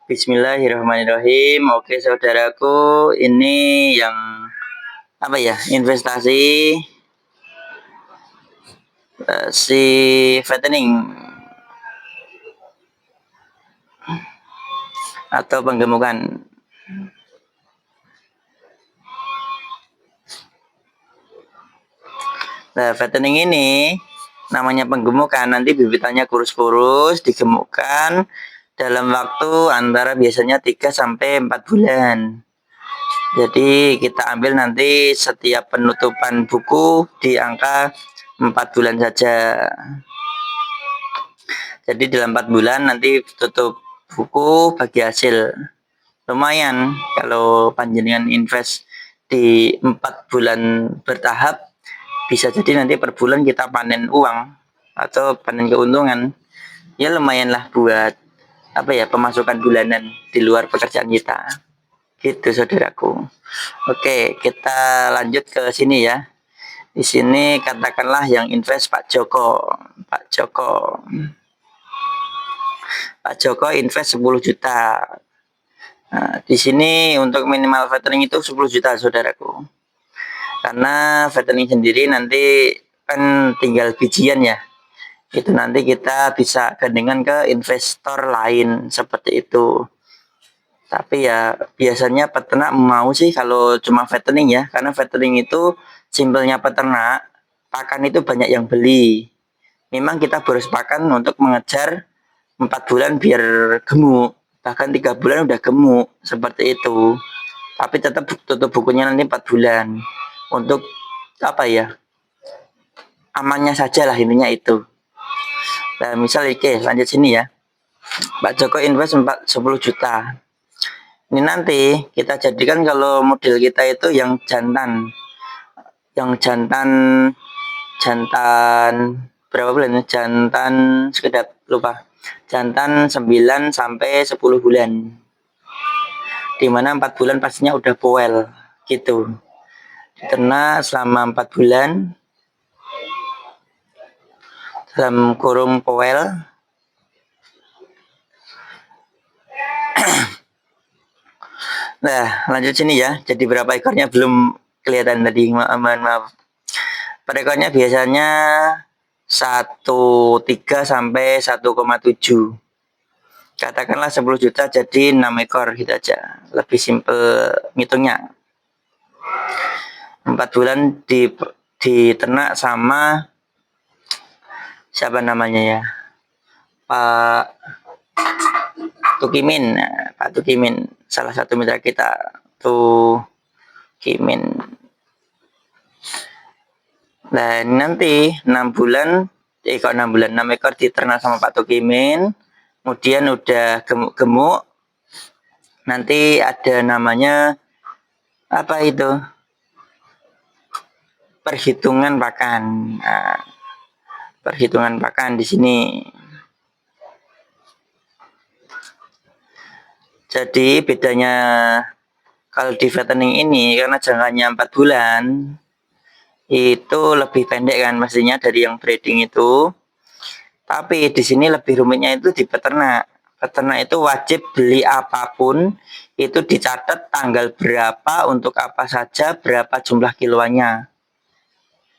Bismillahirrahmanirrahim. Oke, saudaraku, ini yang apa ya? Investasi si fattening atau penggemukan. Nah, fattening ini namanya penggemukan. Nanti bibitannya kurus-kurus, digemukkan dalam waktu antara biasanya 3 sampai 4 bulan. Jadi kita ambil nanti setiap penutupan buku di angka 4 bulan saja. Jadi dalam 4 bulan nanti tutup buku bagi hasil. Lumayan kalau panjenengan invest di 4 bulan bertahap, bisa jadi nanti per bulan kita panen uang atau panen keuntungan. Ya lumayan lah buat apa ya, pemasukan bulanan di luar pekerjaan kita. Gitu saudaraku. Oke, kita lanjut ke sini ya. Di sini katakanlah yang invest Pak Joko. Pak Joko. Pak Joko invest 10 juta. Nah, di sini untuk minimal fattening itu 10 juta saudaraku. Karena fattening sendiri nanti kan tinggal bijian ya. Itu nanti kita bisa gandengan ke investor lain seperti itu. Tapi ya biasanya peternak mau sih kalau cuma fattening ya, karena fattening itu simpelnya peternak, pakan itu banyak yang beli. Memang kita boros pakan untuk mengejar 4 bulan biar gemuk, bahkan 3 bulan udah gemuk seperti itu. Tapi tetap tutup bukunya nanti 4 bulan untuk apa ya, amannya saja lah intinya itu. Nah misal oke, lanjut sini ya. Pak Joko invest 10 juta. Ini nanti kita jadikan kalau model kita itu yang jantan. Yang jantan berapa bulan? Jantan sekedap lupa. Jantan 9 sampai 10 bulan. Dimana 4 bulan pastinya udah poel gitu. Diternak selama 4 bulan dalam kurung poel. Nah, lanjut sini ya. Jadi berapa ekornya belum kelihatan tadi. Maaf. Per ekornya biasanya 1,3 sampai 1,7. Katakanlah 10 juta jadi 6 ekor gitu aja. Lebih simple ngitungnya. 4 bulan diternak sama siapa namanya ya? Pak Tukimin. Nah, Pak Tukimin salah satu mitra kita. Tukimin. Nah nanti 6 bulan, kok 6 bulan, 6 ekor diternak sama Pak Tukimin. Kemudian udah gemuk-gemuk, nanti ada namanya apa itu, perhitungan pakan. Nah, perhitungan pakan di sini. Jadi bedanya kalau di fattening ini karena jangkanya 4 bulan itu lebih pendek kan mestinya dari yang breeding itu. Tapi di sini lebih rumitnya itu di peternak. Peternak itu wajib beli apapun itu dicatat tanggal berapa untuk apa saja, berapa jumlah kiloannya.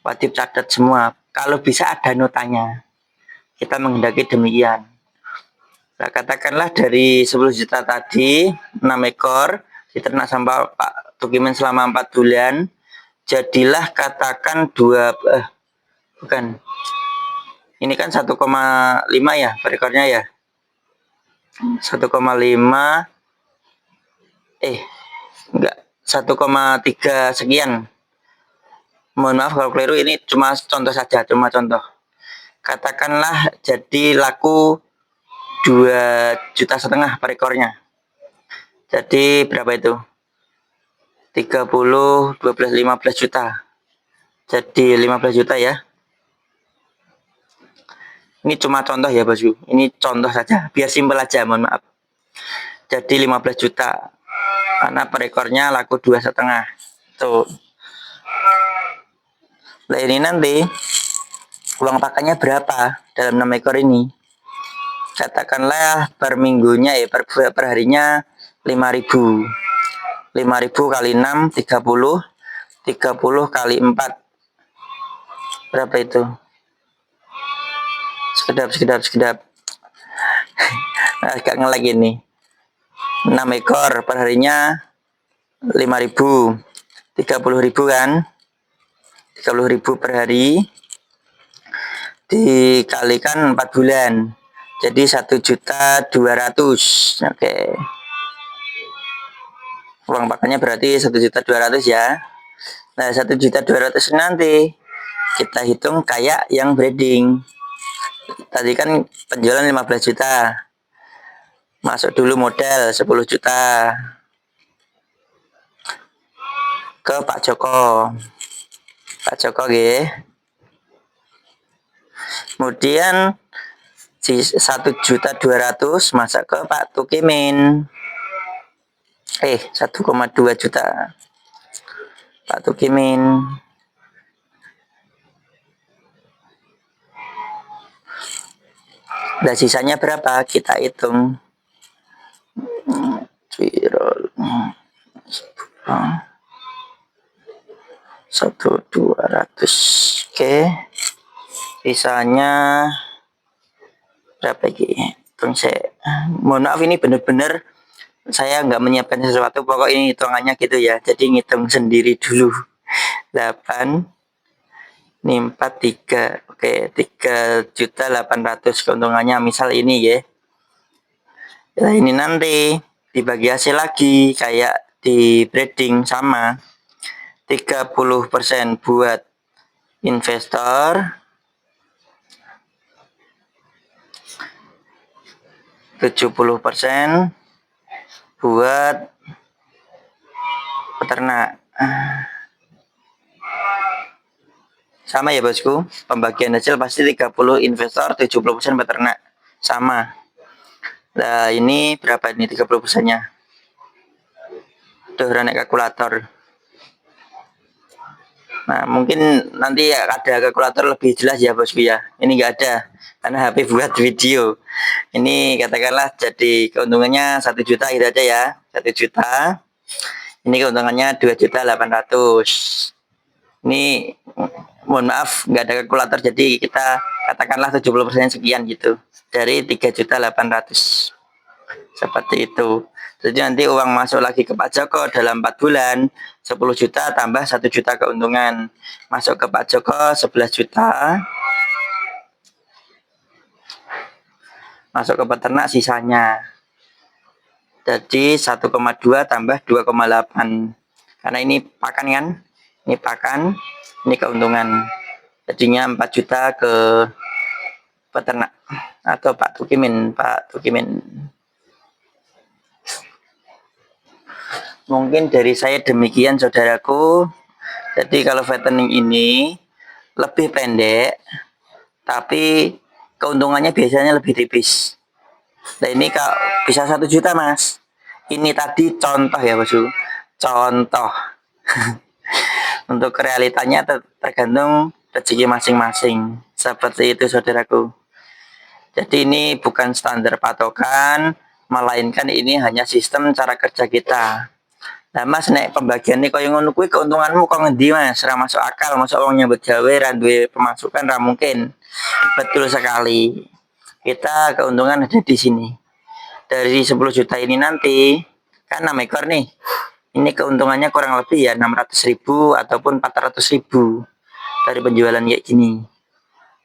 Wajib catat semua. Kalau bisa ada notanya. Kita menghendaki demikian. Nah, katakanlah dari 10 juta tadi 6 ekor diternak sama Pak Tukimin selama 4 bulan. Jadilah katakan bukan. Ini kan 1,5 ya per ekornya ya. 1,5 enggak 1,3 sekian. Mohon maaf kalau keliru, ini cuma contoh saja, cuma contoh. Katakanlah jadi laku 2,5 juta per ekornya. Jadi berapa itu? 30, 12, 15 juta. Jadi 15 juta ya. Ini cuma contoh ya bosku. Ini contoh saja, biar simpel aja, mohon maaf. Jadi 15 juta. Karena per ekornya laku 2,5. Tuh. Nah ini nanti uang pakannya berapa dalam 6 ekor ini? katakanlah per minggunya per harinya 5.000. 5.000 kali 6 30 kali 4 berapa itu? Sekedap agak ngelag ini. 6 ekor per harinya 5.000, 30.000 kan, 30.000 per hari dikalikan 4 bulan, jadi 1.200.000. Oke, uang pakannya berarti 1.200.000 ya. Nah, 1.200.000 nanti kita hitung kayak yang breeding. Tadi kan penjualan 15 juta, masuk dulu modal 10 juta ke Pak Joko. Pak Joko ya. Kemudian 1.200.000 masak ke Pak Tukimin. 1,2 juta Pak Tukimin. Dan sisanya berapa? Kita hitung. 1.200. Oke. Sisanya berapa lagi? Hitung saya. Mohon maaf, ini benar-benar saya nggak menyiapkan sesuatu, pokok ini hitungannya gitu ya, jadi ngitung sendiri dulu. 8 ini 43. Oke, 3.800.000 keuntungannya, misal ini ya. Nah, ini nanti dibagi hasil lagi kayak di breeding, sama 30% buat investor, 70% buat peternak. Sama ya bosku, pembagian hasil pasti 30 investor, 70% peternak. Sama. Nah, ini berapa ini 30%-nya? Tuh, naik kalkulator. Nah, mungkin nanti ada kalkulator lebih jelas ya bosku ya. Ini nggak ada, karena HP buat video. Ini katakanlah jadi keuntungannya 1 juta gitu aja ya. 1 juta. Ini keuntungannya 2.800.000. Ini mohon maaf nggak ada kalkulator, jadi kita katakanlah 70% sekian gitu. Dari 3.800.000. Seperti itu. Jadi nanti uang masuk lagi ke Pak Joko dalam 4 bulan 10 juta tambah 1 juta keuntungan. Masuk ke Pak Joko 11 juta. Masuk ke peternak sisanya. Jadi 1,2 tambah 2,8. Karena ini pakan kan? Ini pakan, ini keuntungan. Jadinya 4 juta ke peternak atau Pak Tukimin. Mungkin dari saya demikian saudaraku. Jadi kalau fattening ini lebih pendek, tapi keuntungannya biasanya lebih tipis. Nah, ini kalau bisa 1 juta mas. Ini tadi contoh ya bosku, contoh. Untuk realitanya tergantung rezeki masing-masing. Seperti itu saudaraku. Jadi ini bukan standar patokan, melainkan ini hanya sistem cara kerja kita. Nah mas, nek pembagian ini kaya ngono kuwi, keuntunganmu kok ngendi mas? Ra masuk akal, masuk wong nyambut gawe ra duwe pemasukan, ra mungkin. Betul sekali. Kita keuntungan ada di sini. Dari 10 juta ini nanti kan 6 ekor nih. Ini keuntungannya kurang lebih ya 600.000 ataupun 400.000 dari penjualan kayak gini.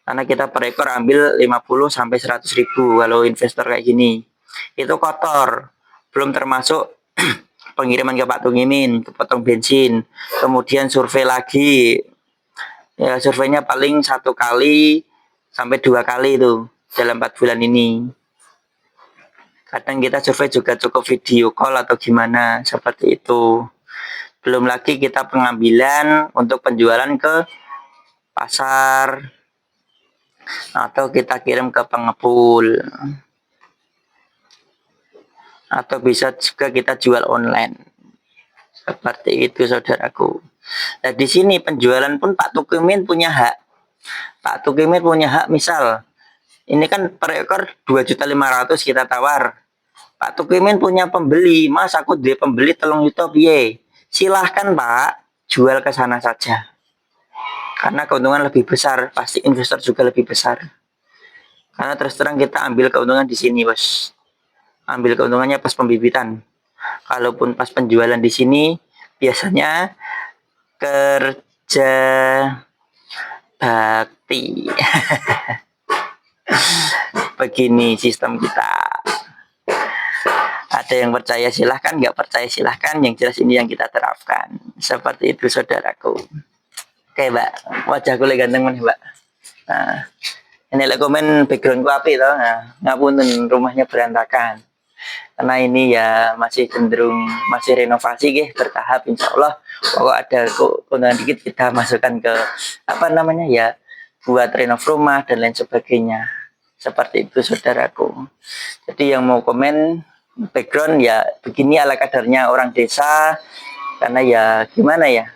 Karena kita per ekor ambil 50 sampai 100.000 kalau investor kayak gini. Itu kotor. Belum termasuk pengiriman ke Pak Tukimin, kepotong bensin, kemudian survei lagi. Ya, surveinya paling 1 kali sampai 2 kali itu dalam 4 bulan ini. Kadang kita survei juga cukup video call atau gimana, seperti itu. Belum lagi kita pengambilan untuk penjualan ke pasar atau kita kirim ke pengepul, atau bisa juga kita jual online. Seperti itu saudaraku. Nah di sini penjualan pun Pak Tukimin punya hak. Pak Tukimin punya hak, misal Ini kan per ekor 2.500.000 kita tawar. Pak Tukimin punya pembeli, mas aku dia pembeli 3 juta piye. Silahkan Pak, jual ke sana saja. Karena keuntungan lebih besar, pasti investor juga lebih besar. Karena terus terang kita ambil keuntungan di sini, bos. Ambil keuntungannya pas pembibitan. Kalaupun pas penjualan di sini, biasanya kerja bakti. Begini sistem kita. Ada yang percaya silahkan, nggak percaya silahkan. Yang jelas ini yang kita terapkan. Seperti itu saudaraku. Oke Mbak, wajahku lagi ganteng nih Mbak. Nah, ini lagi komen backgroundku api toh. Nah, ngapunten rumahnya berantakan. Karena ini ya masih cenderung masih renovasi bertahap insya Allah. Pokok ada keuntungan dikit kita masukkan ke apa namanya ya buat renov rumah dan lain sebagainya. Seperti itu saudaraku. Jadi yang mau komen background ya begini ala kadarnya orang desa. Karena ya gimana ya,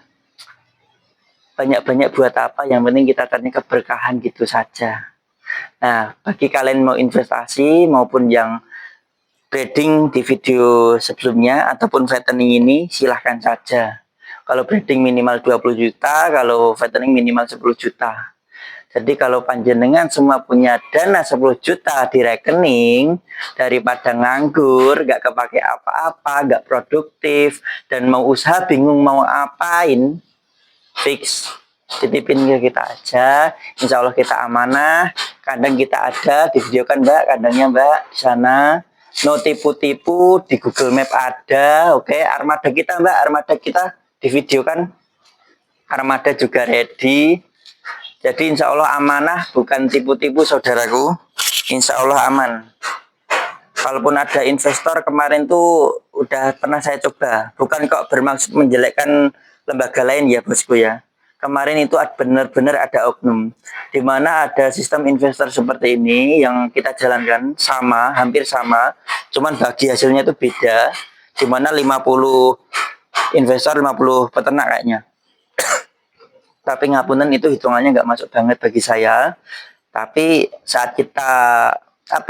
banyak-banyak buat apa, yang penting kita cari keberkahan gitu saja. Nah, bagi kalian mau investasi maupun yang trading di video sebelumnya ataupun fattening ini silahkan saja. Kalau trading minimal 20 juta, kalau fattening minimal 10 juta. Jadi kalau panjenengan semua punya dana 10 juta di rekening, daripada nganggur, gak kepake apa-apa, gak produktif, dan mau usaha bingung mau apain, fix titipin ke kita aja, insya Allah kita amanah. Kadang kita ada di video kan Mbak, kandangnya Mbak di sana, no tipu-tipu, di Google Map ada. Oke, armada kita Mbak, armada kita di video kan, armada juga ready. Jadi insya Allah amanah, bukan tipu-tipu saudaraku, insya Allah aman. Kalaupun ada investor kemarin tuh udah pernah saya coba, bukan kok bermaksud menjelekkan lembaga lain ya bosku ya. Kemarin itu benar-benar ada oknum, di mana ada sistem investor seperti ini yang kita jalankan sama, hampir sama, cuman bagi hasilnya itu beda, di mana 50 investor, 50 peternak kayaknya. Tapi ngapunten itu hitungannya nggak masuk banget bagi saya. Tapi saat kita chat,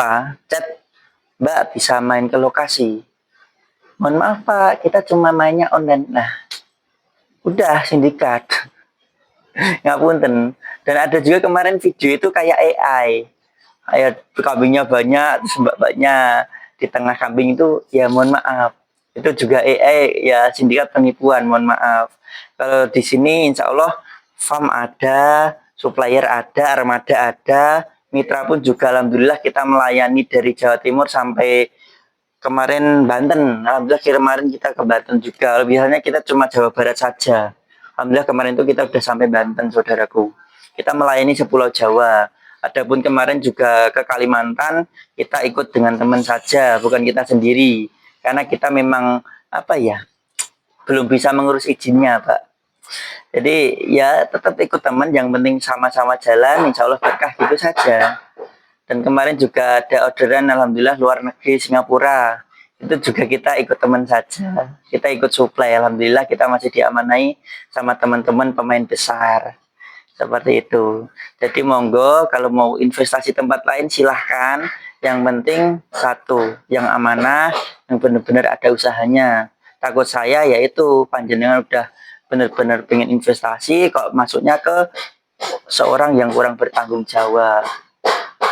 Mbak bisa main ke lokasi. Mohon maaf Pak, kita cuma mainnya online. Nah, udah sindikat. Ngapunten. Dan ada juga kemarin video itu kayak AI. Kayak kambingnya banyak, terus mbak-mbaknya di tengah kambing itu, ya mohon maaf. Itu juga AI, ya sindikat penipuan, mohon maaf. Kalau di sini insya Allah farm ada, supplier ada, armada ada, mitra pun juga alhamdulillah kita melayani dari Jawa Timur sampai kemarin Banten. Alhamdulillah kemarin kita ke Banten juga. Biasanya kita cuma Jawa Barat saja. Alhamdulillah kemarin itu kita sudah sampai Banten saudaraku. Kita melayani sepulau Jawa. Adapun kemarin juga ke Kalimantan, kita ikut dengan teman saja, bukan kita sendiri. Karena kita memang belum bisa mengurus izinnya Pak. Jadi ya tetap ikut teman, yang penting sama-sama jalan, insya Allah berkah gitu saja. Dan kemarin juga ada orderan alhamdulillah luar negeri, Singapura. Itu juga kita ikut teman saja. Kita ikut supply, alhamdulillah kita masih diamanai sama teman-teman pemain besar. Seperti itu. Jadi monggo kalau mau investasi tempat lain silahkan. Yang penting satu, yang amanah, yang benar-benar ada usahanya. Takut saya yaitu panjenengan udah benar-benar pengen investasi kok masuknya ke seorang yang kurang bertanggung jawab.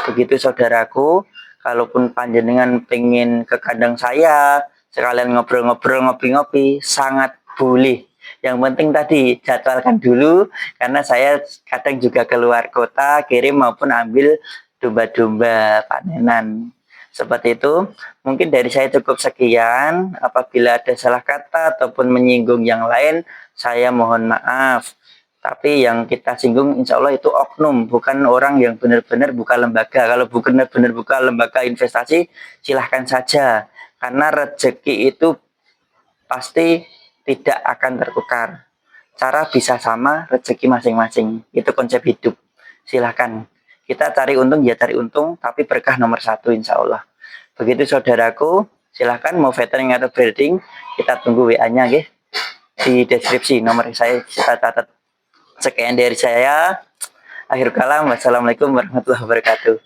Begitu saudaraku, kalaupun panjenengan pengen ke kandang saya sekalian ngobrol-ngobrol, ngopi-ngopi, sangat boleh. Yang penting tadi jadwalkan dulu, karena saya kadang juga keluar kota kirim maupun ambil domba-domba panenan. Seperti itu. Mungkin dari saya cukup sekian. Apabila ada salah kata ataupun menyinggung yang lain, saya mohon maaf. Tapi yang kita singgung insya Allah itu oknum, bukan orang yang benar-benar buka lembaga. Kalau benar-benar buka lembaga investasi, silahkan saja. Karena rezeki itu pasti tidak akan tertukar. Cara bisa sama, rezeki masing-masing. Itu konsep hidup. Silahkan. Kita cari untung, ya cari untung, tapi berkah nomor 1 insya Allah. Begitu saudaraku, silahkan mau vetering atau breeding, kita tunggu WA-nya di deskripsi. Nomor saya kita catat. Sekian dari saya. Akhir kalam, wassalamualaikum warahmatullahi wabarakatuh.